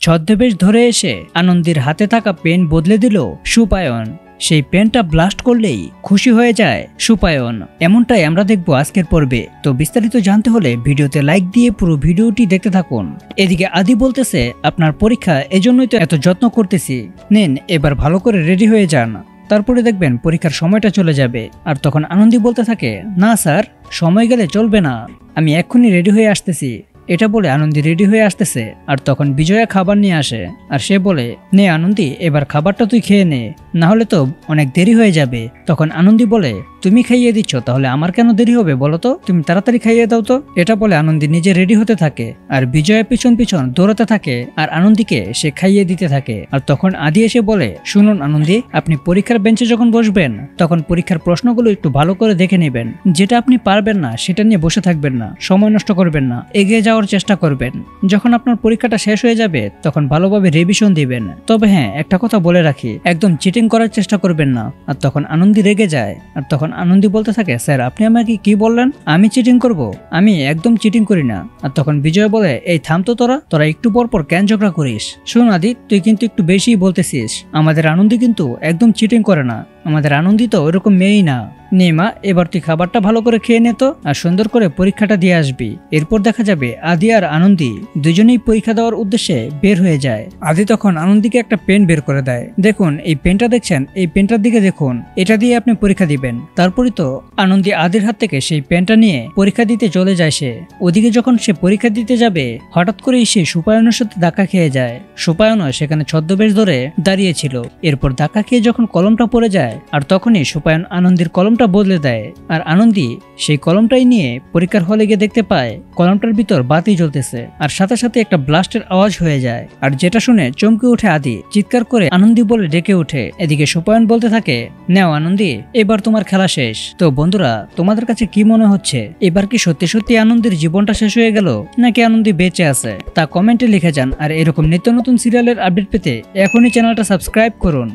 ছদ্মবেশ ধরে এসে আনন্দীর হাতে থাকা পেন বদলে দিল সুপায়ন। সেই পেনটা ব্লাস্ট করলেই খুশি হয়ে যায় সুপায়ন। এমনটাই আমরা দেখব আজকের পর্বে। তো বিস্তারিত জানতে হলে ভিডিওতে লাইক দিয়ে পুরো ভিডিওটি দেখতে থাকুন। এদিকে আদি বলতেছে, আপনার পরীক্ষা এজন্যই তো এত যত্ন করতেছি, নেন এবার ভালো করে রেডি হয়ে যান, তারপরে দেখবেন পরীক্ষার সময়টা চলে যাবে। আর তখন আনন্দী বলতে থাকে, না স্যার, সময় গেলে চলবে না, আমি এক্ষুনি রেডি হয়ে আসতেছি। এটা বলে আনন্দী রেডি হয়ে আসতেছে। আর তখন বিজয়া খাবার নিয়ে আসে আর সে বলে, নে আনন্দী, এবার খাবারটা তুই খেয়ে নে, না হলে তো অনেক দেরি হয়ে যাবে। তখন আনন্দী বলে, তুমি খাইয়ে দিচ্ছ, তাহলে আমার কেন দেরি হবে বলো তো, তুমি তাড়াতাড়ি খাইয়ে দাও তো। এটা বলে আনন্দী নিজে রেডি হতে থাকে আর বিজয়া পিছন পিছন দৌড়াতে থাকে আর আনন্দীকে সে খাইয়ে দিতে থাকে। আর তখন আদি এসে বলে, শুনুন আনন্দী, আপনি পরীক্ষার বেঞ্চে যখন বসবেন তখন পরীক্ষার প্রশ্নগুলো একটু ভালো করে দেখে নেবেন। যেটা আপনি পারবেন না সেটা নিয়ে বসে থাকবেন না, সময় নষ্ট করবেন না, এগিয়ে যাওয়ার চেষ্টা করবেন। যখন আপনার পরীক্ষাটা শেষ হয়ে যাবে তখন ভালোভাবে রিভিশন দিবেন। তবে হ্যাঁ, একটা কথা বলে রাখি, একদম চিটিং করার চেষ্টা করবেন না। আর তখন আনন্দী রেগে যায়। আর তখন আনন্দী বলতে থাকে, স্যার আপনি আমাকে কি বললেন, আমি চিটিং করব? আমি একদম চিটিং করি না। আর তখন বিজয় বলে, এই থাম তো, তোরা একটু পর পর কেন ঝগড়া করিস? শোন আদি, তুই কিন্তু একটু বেশিই বলতেছিস। আমাদের আনন্দী কিন্তু একদম চিটিং করে না, আমাদের আনন্দী তো ওইরকম মেয়েই না। নে মা, এবার তুই খাবারটা ভালো করে খেয়ে নে তো, আর সুন্দর করে পরীক্ষাটা দিয়ে আসবি। এরপর দেখা যাবে আদি আর আনন্দী দুজনেই পরীক্ষা দেওয়ার উদ্দেশ্যে বের হয়ে যায়। আদি তখন আনন্দীকে একটা পেন বের করে দেয়। দেখুন এই পেনটা দেখছেন, এই পেনটার দিকে দেখুন, এটা দিয়ে আপনি পরীক্ষা দিবেন। তারপরই তো আনন্দী আদির হাত থেকে সেই পেনটা নিয়ে পরীক্ষা দিতে চলে যায়। সে ওদিকে যখন সে পরীক্ষা দিতে যাবে, হঠাৎ করেই সে সুপায়নের সাথে ধাক্কা খেয়ে যায়। সুপায়নও সেখানে ছদ্মবেশ ধরে দাঁড়িয়েছিল। এরপর ধাক্কা খেয়ে যখন কলমটা পড়ে যায়, আর তখনই সুপায়ন আনন্দীর কলমটা বদলে দেয়। আর আনন্দী সেই কলমটাই নিয়ে পরীক্ষার হলে গিয়ে দেখতে পায় কলমটার ভিতর বাতি জ্বলতেছে, আর সাথে সাথে একটা ব্লাস্টের আওয়াজ হয়ে যায়। আর যেটা শুনে চমকে উঠে আদি, চিৎকার করে আনন্দী বলে ডেকে ওঠে। এদিকে সুপায়ন বলতে থাকে, নেও আনন্দী, এবার তোমার খেলা শেষ। তো বন্ধুরা, তোমাদের কাছে কি মনে হচ্ছে, এবার কি সত্যি সত্যি আনন্দীর জীবনটা শেষ হয়ে গেল, নাকি আনন্দী বেঁচে আছে? তা কমেন্টে লিখে যান। আর এরকম নিত্য নতুন সিরিয়ালের আপডেট পেতে এখনই চ্যানেলটা সাবস্ক্রাইব করুন।